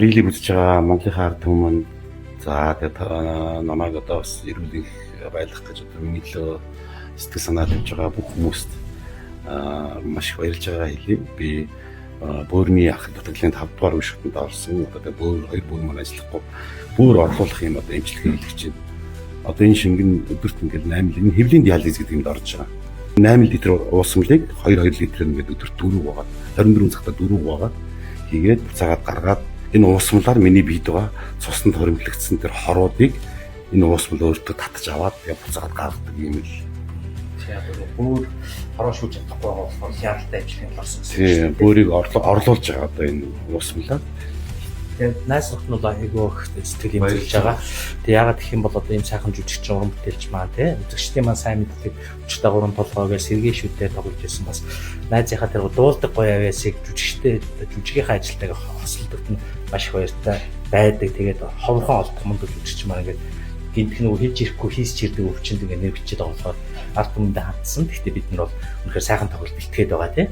Рилийг үзэж байгаа Монголынхаа ард түмэн за тэгээд намайг одоо бас эрүүл их байлгах гэж одоо миний төлөө сэтгэл санаа тавьж байгаа бүх хүмүүст маш их баярлж байгаа хэлье. Би бөөрийн ах дутагдлын 5 дугаар үе шатанд орсон. Одоо бөөр 2 бөөр маань ажиллахгүй бөөр орлуулах юм одоо эмчилгээ хийх чинь. Одоо энэ шингэн өдөрт ингээд 8 энэ хэвлийн диализ гэдэг юмд орж байгаа. 8 литр уусамлыг 2 литр ингээд өдөрт дөрөв байгаа. 24 цагта дөрөв байгаа. Тэгээд буцаагаад гаргаад энэ уусмлаар миний биед байгаа цуснд хоримтлагдсан тэр хоруудыг энэ уусмал өөртөө татж аваад тэгээд буцаагаад гаргадаг юм л. Тэгээд бүр хороо шүүж чадахгүй байгаа болохоор хяналттай ажиллахын болсон. Тийм, бөөрийг орлуулж байгаа одоо энэ уусмлаар. Тэгээд найсрахт нь бол айгүй их сэтгэл имзүүлж байгаа. Тэгээд ягаад гэх юм бол одоо энэ сайхан жүжигч уран бүтээлч маань тий үзэгчдийн маань сайн мэддэг өчтөд гурван толгойгоо сэргээ шүтээ тоглож байсан бас найзынхаа тэр дуулдаг гоё авьяасыг жүжигийнхаа ажилтайгаа хослолдогт нь маш их баяртай байдаг. Тэгээд ховрхон олдох мунд жүжигч маань ингээд гинтх нөгөө хийж ирэхгүй хийсч ирдэг өвчнөд ингээд нэр бичээд байгаа болохоор ард түмэндээ хандсан. Гэхдээ бид нар бол үнэхээр сайхан тоглолт бэлтгээд байгаа тий.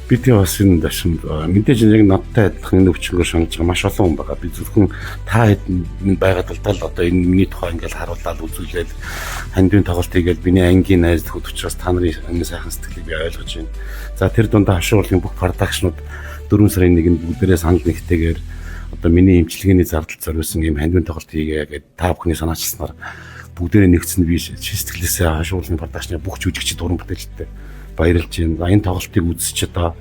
Бид бас энэ дашин мэдээж яг надтай адилхан энэ өвчнөөр шаналж байгаа маш олон хүн байгаа. Би зөвхөн та хэд байгаад л одоо энэ миний тухай ингээд харуулаад үзүүлээд хандын тоглолт хийгээл миний ангийн найз төгөд учраас та нарын энэ сайхан сэтгэлийг би ойлгож байна. За тэр дундаа хашуу урлагийн бүх продакшнууд 4 сарын 1-нд бүгдээрээ санал нэгтэйгээр одоо миний эмчилгээний зардал зориулсан юм хандын тоглолт хийгээ гэдэг та бүхний санаачилснаар бүгдээрээ нэгдсэн би сэтгэлээсээ хашуу урлагийн продакшны бүх жүжигчид уран бүтээлчтэй баярлж байна. Энэ тоглолтыг үзэж одоо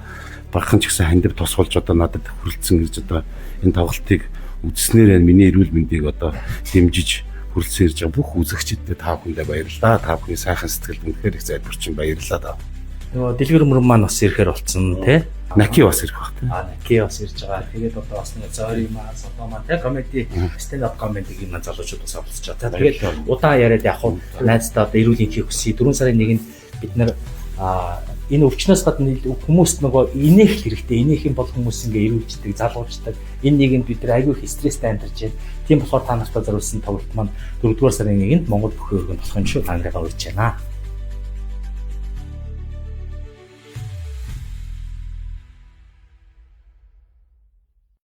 бархан ч гэсэн хандив тосголж одоо надад хүрэлцэн гэж одоо энэ тоглолтыг үзснээр миний эрүүл мэндийг одоо дэмжиж хүрэлцэн ирж байгаа бүх үзэгчдэд та бүхэндээ баярлалаа. Та бүхний сайхан сэтгэлд үнэхээр их залбирчин баярлалаа да. Нөгөө дэлгэр мөрөн маань бас ирэхээр болцсон тий. Наки бас ирэх баг тий. Наки бас ирж байгаа. Тэгээд одоо бас нэг зөри маа содомаа тий комеди stand up comedy юм залуучууд бас оролцож байгаа. Тэгээд удаан яриад яг хуу найздаа одоо эрүүлийн чих хүсье 4 сарын 1-нд бид нар энэ өвчнөөс гадна хүмүүст нөгөө инех хэрэгтэй. Инех юм бол хүмүүс ингээ эрүүлждэг, залуучдаг. Энэ нэгэнд бид нар аягүй их стресстэй амьдарч байна. Тийм болохоор та нартай зориулсан тоглолт маань 4 дугаар сарын 1-нд Монгол бүхэн өргөнд болох юм шүү. Та нарыг урьж байна.